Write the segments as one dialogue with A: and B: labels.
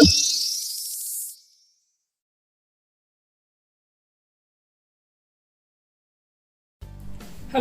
A: Hello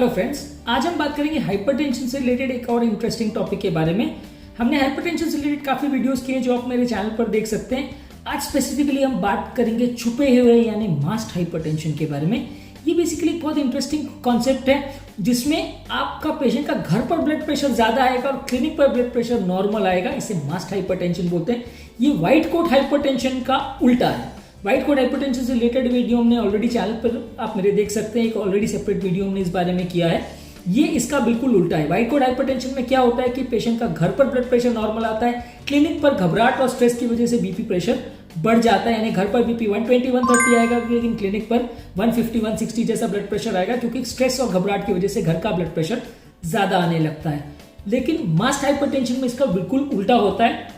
A: friends, आज हम बात करेंगे हाइपरटेंशन से रिलेटेड एक और इंटरेस्टिंग टॉपिक के बारे में। हमने हाइपरटेंशन से रिलेटेड काफी वीडियोस किए जो आप मेरे चैनल पर देख सकते हैं। आज स्पेसिफिकली हम बात करेंगे छुपे हुए यानी मास्क्ड हाइपरटेंशन के बारे में। ये बेसिकली बहुत इंटरेस्टिंग कॉन्सेप्ट है जिसमें आपका पेशेंट का घर पर ब्लड प्रेशर ज्यादा आएगा और क्लिनिक पर ब्लड प्रेशर नॉर्मल आएगा। इसे मास्क्ड हाइपरटेंशन बोलते हैं। ये व्हाइट कोट हाइपरटेंशन का उल्टा है। व्हाइट कोट हाइपरटेंशन से रिलेटेड वीडियो हमने ऑलरेडी चैनल पर आप मेरे देख सकते हैं। एक ऑलरेडी सेपरेट वीडियो हमने इस बारे में किया है। ये इसका बिल्कुल उल्टा है। व्हाइट कोट हाइपरटेंशन में क्या होता है कि पेशेंट का घर पर ब्लड प्रेशर नॉर्मल आता है, क्लिनिक पर घबराहट और स्ट्रेस की वजह से बीपी प्रेशर बढ़ जाता है। यानी घर पर बीपी 120 130 आएगा, लेकिन क्लिनिक पर 150 160 जैसा ब्लड प्रेशर आएगा, क्योंकि स्ट्रेस और घबराहट की वजह से घर का ब्लड प्रेशर ज्यादा आने लगता है। लेकिन मास्क्ड हाइपरटेंशन में इसका बिल्कुल उल्टा होता है।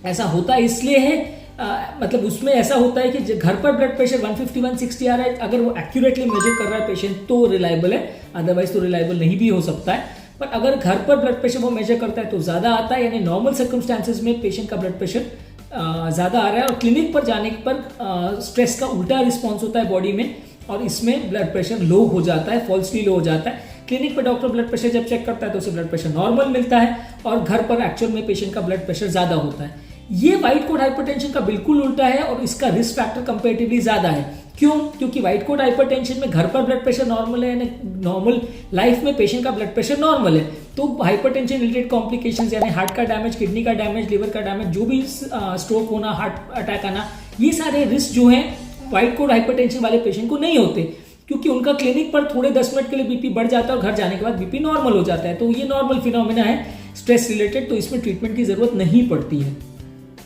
A: ऐसा होता है इसलिए है मतलब उसमें ऐसा होता है कि घर पर ब्लड प्रेशर 150 160 आ रहा है, अगर वो एक्यूरेटली मेजर कर रहा है पेशेंट तो रिलायबल है, अदरवाइज तो रिलायबल नहीं भी हो सकता है। पर अगर घर पर ब्लड प्रेशर वो मेजर करता है तो ज्यादा आता है। यानी नॉर्मल सर्कमस्टांसेस में पेशेंट का ब्लड प्रेशर ज्यादा आ रहा है और क्लिनिक पर जाने पर स्ट्रेस का उल्टा रिस्पॉन्स होता है बॉडी में और इसमें ब्लड प्रेशर लो हो जाता है, फॉल्सली लो हो जाता है। क्लिनिक पर डॉक्टर ब्लड प्रेशर जब चेक करता है तो उसे ब्लड प्रेशर नॉर्मल मिलता है और घर पर एक्चुअल में पेशेंट का ब्लड प्रेशर ज्यादा होता है। ये व्हाइट कोट हाइपरटेंशन का बिल्कुल उल्टा है और इसका रिस्क फैक्टर कंपैरेटिवली ज्यादा है। क्यों? क्योंकि व्हाइट कोट हाइपरटेंशन में घर पर ब्लड प्रेशर नॉर्मल है, नॉर्मल लाइफ में पेशेंट का ब्लड प्रेशर नॉर्मल है, तो हाइपरटेंशन रिलेटेड कॉम्प्लिकेशंस यानी हार्ट का डैमेज, किडनी का डैमेज, लिवर का डैमेज, जो भी स्ट्रोक होना, हार्ट अटैक आना, ये सारे रिस्क जो है व्हाइट कोट हाइपरटेंशन वाले पेशेंट को नहीं होते, क्योंकि उनका क्लिनिक पर थोड़े 10 मिनट के लिए बीपी बढ़ जाता है और घर जाने के बाद बीपी नॉर्मल हो जाता है। तो ये नॉर्मल फिनोमिना है स्ट्रेस रिलेटेड, तो इसमें ट्रीटमेंट की जरूरत नहीं पड़ती है।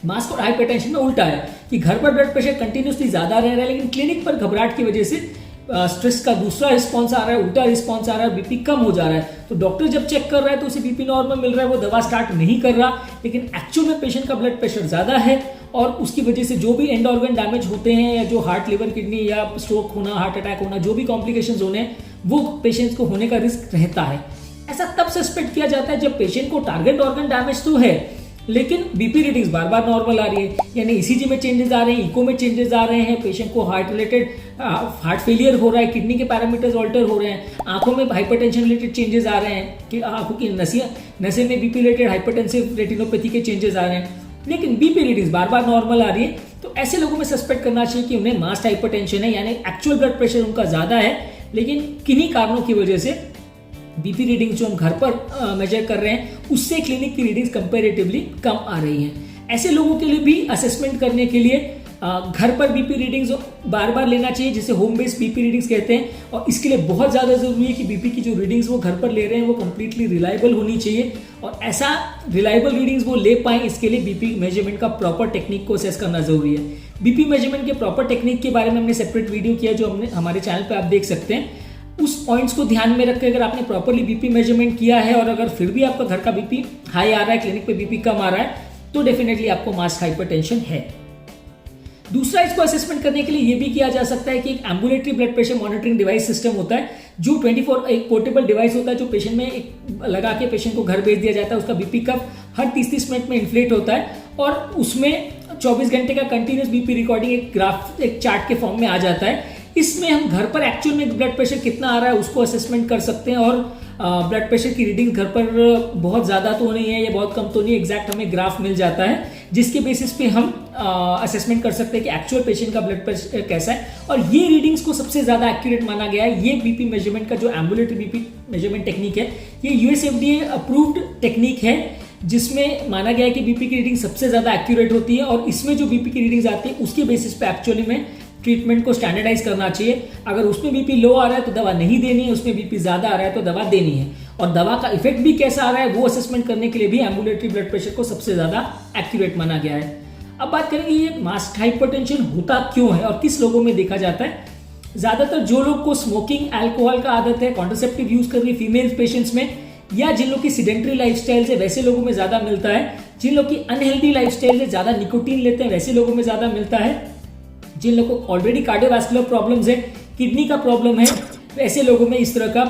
A: मास्क्ड और हाइपरटेंशन में उल्टा है कि घर पर ब्लड प्रेशर कंटिन्यूसली ज्यादा रह रहा है, लेकिन क्लिनिक पर घबराहट की वजह से स्ट्रेस का दूसरा रिस्पॉन्स आ रहा है, उल्टा रिस्पॉन्स आ रहा है, बीपी कम हो जा रहा है। तो डॉक्टर जब चेक कर रहा है तो उसे बीपी नॉर्मल मिल रहा है, वो दवा स्टार्ट नहीं कर रहा, लेकिन एक्चुअल में पेशेंट का ब्लड प्रेशर ज्यादा है और उसकी वजह से जो भी एंड ऑर्गन डैमेज होते हैं या जो हार्ट, लिवर, किडनी या स्ट्रोक होना, हार्ट अटैक होना, जो भी कॉम्प्लिकेशंस होने हैं वो पेशेंट्स को होने का रिस्क रहता है। ऐसा तब सस्पेक्ट किया जाता है जब पेशेंट को टारगेट ऑर्गन डैमेज तो है लेकिन बीपी रीडिंग्स बार बार नॉर्मल आ रही है, यानी ईसीजी में चेंजेस आ रहे हैं, इको में चेंजेस आ रहे हैं, पेशेंट को हार्ट रिलेटेड हार्ट फेलियर हो रहा है, किडनी के पैरामीटर्स ऑल्टर हो रहे हैं, आंखों में हाइपरटेंशन रिलेटेड चेंजेस आ रहे हैं कि आंखों की नसें में बीपी रिलेटेड हाइपरटेंसिव रेटिनोपैथी के चेंजेस आ रहे हैं, लेकिन बीपी रीडिंग्स बार बार नॉर्मल आ रही है। तो ऐसे लोगों में सस्पेक्ट करना चाहिए कि उन्हें मास्क्ड हाइपरटेंशन है, यानी एक्चुअल ब्लड प्रेशर उनका ज्यादा है, लेकिन किन्हीं कारणों की वजह से बीपी रीडिंग जो हम घर पर मेजर कर रहे हैं उससे क्लिनिक की रीडिंग्स कंपैरेटिवली कम आ रही हैं। ऐसे लोगों के लिए भी असेसमेंट करने के लिए घर पर बीपी रीडिंग्स बार बार लेना चाहिए, जिसे होम बेस्ड बीपी रीडिंग्स कहते हैं। और इसके लिए बहुत ज़्यादा जरूरी है कि बीपी की जो रीडिंग्स वो घर पर ले रहे हैं वो कंप्लीटली रिलायबल होनी चाहिए और ऐसा रिलायबल रीडिंग्स वो ले पाएं, इसके लिए बीपी मेजरमेंट का प्रॉपर टेक्निक को असेस करना जरूरी है। बीपी मेजरमेंट के प्रॉपर टेक्निक के बारे में हमने सेपरेट वीडियो किया जो हमने हमारे चैनल पर आप देख सकते हैं। उस पॉइंट्स को ध्यान में रखकर अगर आपने प्रॉपर्ली बीपी मेजरमेंट किया है और अगर फिर भी आपका घर का बीपी हाई आ रहा है, क्लिनिक पे बीपी कम आ रहा है, तो डेफिनेटली आपको मास्क्ड हाइपरटेंशन है। दूसरा, इसको असेसमेंट करने के लिए यह भी किया जा सकता है कि एक ambulatory blood pressure monitoring device system होता है जो 24 एक पोर्टेबल डिवाइस होता है जो पेशेंट में एक लगा के पेशेंट को घर भेज दिया जाता है। उसका बीपी कप हर 30-30 मिनट में इन्फ्लेट होता है और उसमें 24 घंटे का कंटिन्यूस बीपी रिकॉर्डिंग एक ग्राफ, एक चार्ट के फॉर्म में आ जाता है। इसमें हम घर पर एक्चुअल में ब्लड प्रेशर कितना आ रहा है उसको असेसमेंट कर सकते हैं और ब्लड प्रेशर की रीडिंग घर पर बहुत ज़्यादा तो नहीं है या बहुत कम तो नहीं, एग्जैक्ट हमें ग्राफ मिल जाता है जिसके बेसिस पे हम असेसमेंट कर सकते हैं कि एक्चुअल पेशेंट का ब्लड प्रेशर कैसा है। और ये रीडिंग्स को सबसे ज़्यादा एक्यूरेट माना गया है। ये बीपी मेजरमेंट का जो एम्बुलेटरी बीपी मेजरमेंट टेक्निक है ये यूएसएफडीए अप्रूव्ड टेक्निक है जिसमें माना गया है कि बीपी की रीडिंग सबसे ज़्यादा एक्यूरेट होती है और इसमें जो बीपी की रीडिंग्स आती है उसके बेसिस पे एक्चुअली में ट्रीटमेंट को स्टैंडर्डाइज करना चाहिए। अगर उसमें बीपी लो आ रहा है तो दवा नहीं देनी है, उसमें बीपी ज्यादा आ रहा है तो दवा देनी है और दवा का इफेक्ट भी कैसा आ रहा है वो असेसमेंट करने के लिए भी एम्बुलेटरी ब्लड प्रेशर को सबसे ज्यादा एक्यूरेट माना गया है। अब बात करेंगे ये मास्क्ड हाइपरटेंशन होता क्यों है और किस लोगों में देखा जाता है। ज्यादातर जो लोग को स्मोकिंग, अल्कोहल का आदत है, कॉन्ट्रासेप्टिव यूज कर रही फीमेल पेशेंट्स में, या जिन लोग की सिडेंटरी लाइफस्टाइल से वैसे लोगों में ज्यादा मिलता है, जिन लोग की अनहेल्दी लाइफस्टाइल से ज्यादा निकोटीन लेते हैं वैसे लोगों में ज्यादा मिलता है, जिन लोगों को ऑलरेडी कार्डियोवैस्कुलर प्रॉब्लम्स है, किडनी का प्रॉब्लम है, ऐसे लोगों में इस तरह का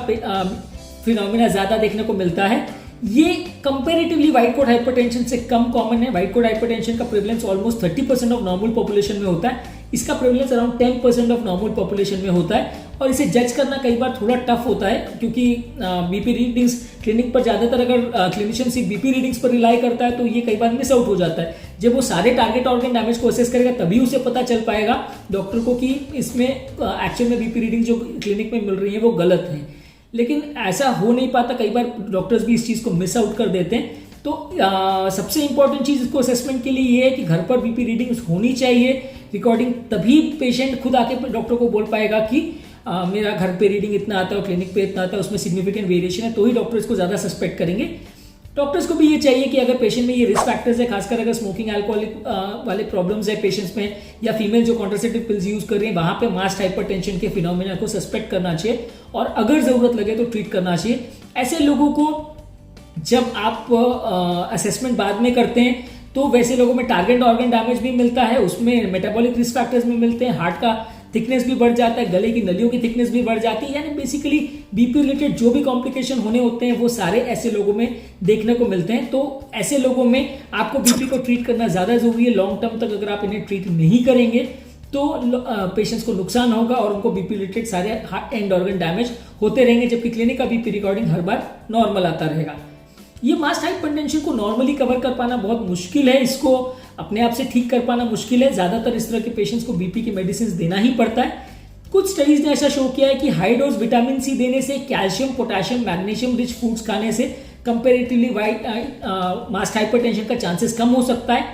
A: फिनोमेना ज्यादा देखने को मिलता है। ये कंपैरेटिवली व्हाइट कोट हाइपरटेंशन से कम कॉमन है। व्हाइट कोट हाइपरटेंशन का prevalence almost 30% of normal population में होता है, इसका prevalence around 10% of normal population में होता है। और इसे जज करना कई बार थोड़ा टफ होता है, क्योंकि बीपी रीडिंग्स क्लिनिक पर ज्यादातर अगर क्लिनिशियन सिर्फ बीपी रीडिंग्स पर रिलाई करता है तो ये कई बार मिस आउट हो जाता है। जब वो सारे टारगेट ऑर्गन डैमेज को असेस करेगा तभी उसे पता चल पाएगा डॉक्टर को कि इसमें एक्चुअल में बीपी रीडिंग जो क्लिनिक में मिल रही है वो गलत है। लेकिन ऐसा हो नहीं पाता, कई बार डॉक्टर्स भी इस चीज को मिस आउट कर देते हैं। तो सबसे इंपॉर्टेंट चीज इसको असेसमेंट के लिए ये है कि घर पर बीपी रीडिंग्स होनी चाहिए रिकॉर्डिंग, तभी पेशेंट खुद आके डॉक्टर को बोल पाएगा कि मेरा घर पे रीडिंग इतना आता है और क्लिनिक पे इतना आता है, उसमें सिग्निफिकेंट वेरिएशन है, तो ही डॉक्टर इसको ज्यादा सस्पेक्ट करेंगे। डॉक्टर्स को भी ये चाहिए कि अगर पेशेंट में ये रिस्क फैक्टर्स है, खासकर अगर स्मोकिंग अल्कोहलिक वाले प्रॉब्लम्स है पेशेंट्स में, या फीमेल जो कॉन्ट्रासेप्टिव पिल्स यूज कर रही है, वहां पे मास्ट हाइपरटेंशन के फिनोमिना को सस्पेक्ट करना चाहिए और अगर जरूरत लगे तो ट्रीट करना चाहिए। ऐसे लोगों को जब आप असेसमेंट बाद में करते हैं तो वैसे लोगों में टारगेट ऑर्गन डैमेज भी मिलता है, उसमें मेटाबॉलिक रिस्क फैक्टर्स भी मिलते हैं, हार्ट का थिकनेस भी बढ़ जाता है, गले की नलियों की थिकनेस भी बढ़ जाती है, यानी बेसिकली बीपी रिलेटेड जो भी कॉम्प्लिकेशन होने होते हैं वो सारे ऐसे लोगों में देखने को मिलते हैं। तो ऐसे लोगों में आपको बीपी को ट्रीट करना ज्यादा जरूरी है। लॉन्ग टर्म तक अगर आप इन्हें ट्रीट नहीं करेंगे तो पेशेंट्स को नुकसान होगा और उनको बीपी रिलेटेड सारे एंड ऑर्गन डैमेज होते रहेंगे, जबकि क्लिनिक का बीपी रिकॉर्डिंग हर बार नॉर्मल आता रहेगा। ये मास्ट हाइपरटेंशन को नॉर्मली कवर कर पाना बहुत मुश्किल है, इसको अपने आप से ठीक कर पाना मुश्किल है। ज्यादातर इस तरह के पेशेंट्स को बीपी की मेडिसिन देना ही पड़ता है। कुछ स्टडीज ने ऐसा शो किया है कि हाई डोज विटामिन सी देने से, calcium, potassium, magnesium rich foods खाने से कंपेरेटिवली मास्ट हाइपरटेंशन का चांसेस कम हो सकता है।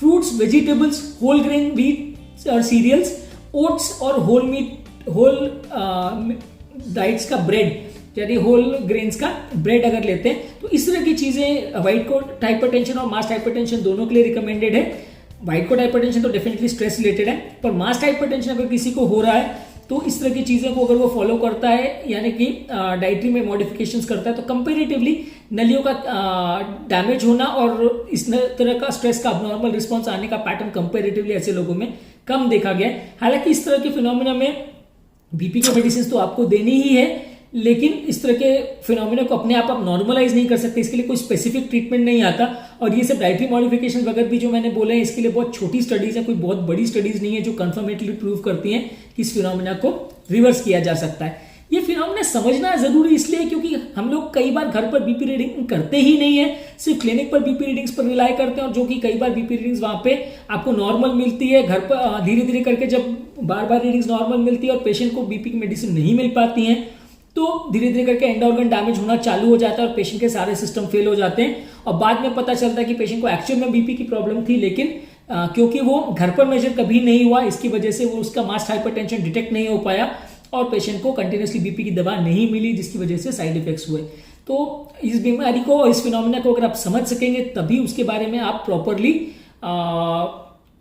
A: Fruits, vegetables, whole grain wheat और सीरियल्स, ओट्स और होल डाइट्स का ब्रेड, यानी होल ग्रेन्स का ब्रेड अगर लेते हैं तो इस तरह की चीजें व्हाइट कोट हाइपरटेंशन और मास्ट हाइपरटेंशन दोनों के लिए रिकमेंडेड है। व्हाइट कोट हाइपरटेंशन तो डेफिनेटली स्ट्रेस रिलेटेड है, पर मास्ट हाइपरटेंशन अगर किसी को हो रहा है तो इस तरह की चीजें को अगर वो फॉलो करता है, यानी कि डाइटरी में मॉडिफिकेशंस करता है, तो कंपेरेटिवली नलियों का डैमेज होना और इस तरह का स्ट्रेस का अबनॉर्मल रिस्पॉन्स आने का पैटर्न कंपेरेटिवली ऐसे लोगों में कम देखा गया है। हालांकि इस तरह के फिनोमिना में बीपी के मेडिसिन तो आपको देनी ही है, लेकिन इस तरह के फिनोमिना को अपने आप नॉर्मलाइज नहीं कर सकते, इसके लिए कोई स्पेसिफिक ट्रीटमेंट नहीं आता। और ये सब डाइटरी मॉडिफिकेशन वगैरह भी जो मैंने बोले हैं, इसके लिए बहुत छोटी स्टडीज है, कोई बहुत बड़ी स्टडीज नहीं है जो कंफर्मेटली प्रूव करती हैं कि इस फिनोमिना को रिवर्स किया जा सकता है। ये फिनोमिना समझना जरूरी इसलिए क्योंकि हम लोग कई बार घर पर बीपी रीडिंग करते ही नहीं है, सिर्फ क्लिनिक पर बीपी रीडिंग्स पर रिलाई करते हैं, और जो कि कई बार बीपी रीडिंग्स वहां पे आपको नॉर्मल मिलती है। घर पर धीरे धीरे करके जब बार बार रीडिंग्स नॉर्मल मिलती है और पेशेंट को बीपी की मेडिसिन नहीं मिल पाती है तो धीरे धीरे करके एंड ऑर्गन डैमेज होना चालू हो जाता है और पेशेंट के सारे सिस्टम फेल हो जाते हैं। और बाद में पता चलता है कि पेशेंट को एक्चुअल में बीपी की प्रॉब्लम थी, लेकिन क्योंकि वो घर पर मेजर कभी नहीं हुआ, इसकी वजह से वो उसका मास्ट हाइपरटेंशन डिटेक्ट नहीं हो पाया और पेशेंट को कंटिन्यूसली बीपी की दवा नहीं मिली, जिसकी वजह से साइड इफेक्ट्स हुए। तो इस बीमारी को, इस फिनोमिना को अगर आप समझ सकेंगे तभी उसके बारे में आप प्रॉपरली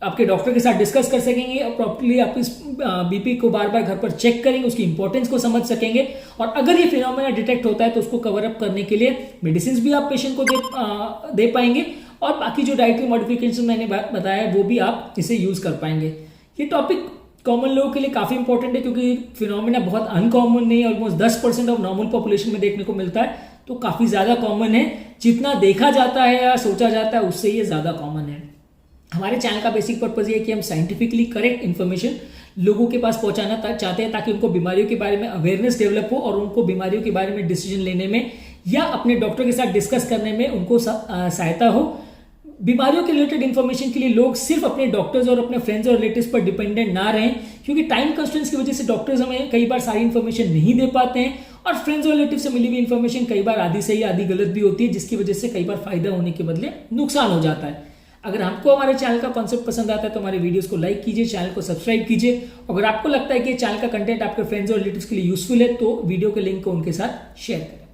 A: आपके डॉक्टर के साथ डिस्कस कर सकेंगे और प्रॉपर्ली आप इस बीपी को बार बार घर पर चेक करेंगे, उसकी इंपॉर्टेंस को समझ सकेंगे, और अगर ये फिनोमेना डिटेक्ट होता है तो उसको कवर अप करने के लिए मेडिसिन भी आप पेशेंट को दे पाएंगे, और बाकी जो डाइटरी मॉडिफिकेशन मैंने बताया वो भी आप इसे यूज कर पाएंगे। ये टॉपिक कॉमन लोगों के लिए काफी इंपॉर्टेंट है क्योंकि फिनोमेना बहुत अनकॉमन नहीं है, ऑलमोस्ट 10% ऑफ नॉर्मल पॉपुलेशन में देखने को मिलता है, तो काफी ज्यादा कॉमन है। जितना देखा जाता है या सोचा जाता है उससे ये ज्यादा कॉमन है। हमारे चैनल का बेसिक पर्पज ये है कि हम साइंटिफिकली करेक्ट इन्फॉर्मेशन लोगों के पास पहुंचाना चाहते हैं ताकि उनको बीमारियों के बारे में अवेयरनेस डेवलप हो और उनको बीमारियों के बारे में डिसीजन लेने में या अपने डॉक्टर के साथ डिस्कस करने में उनको सहायता हो। बीमारियों के रिलेटेड इन्फॉर्मेशन के लिए लोग सिर्फ अपने डॉक्टर्स और अपने फ्रेंड्स और रिलेटिव्स पर डिपेंडेंट ना रहें, क्योंकि टाइम कंस्ट्रेंट्स की वजह से डॉक्टर्स हमें कई बार सारी इन्फॉर्मेशन नहीं दे पाते हैं और फ्रेंड्स और रिलेटिव से मिली हुई इन्फॉर्मेशन कई बार आधी सही आधी गलत भी होती है, जिसकी वजह से कई बार फायदा होने के बदले नुकसान हो जाता है। अगर आपको हमारे चैनल का कॉन्सेप्ट पसंद आता है तो हमारे वीडियोस को लाइक कीजिए, चैनल को सब्सक्राइब कीजिए। अगर आपको लगता है कि चैनल का कंटेंट आपके फ्रेंड्स और रिलेटिव्स के लिए यूजफुल है तो वीडियो के लिंक को उनके साथ शेयर करें।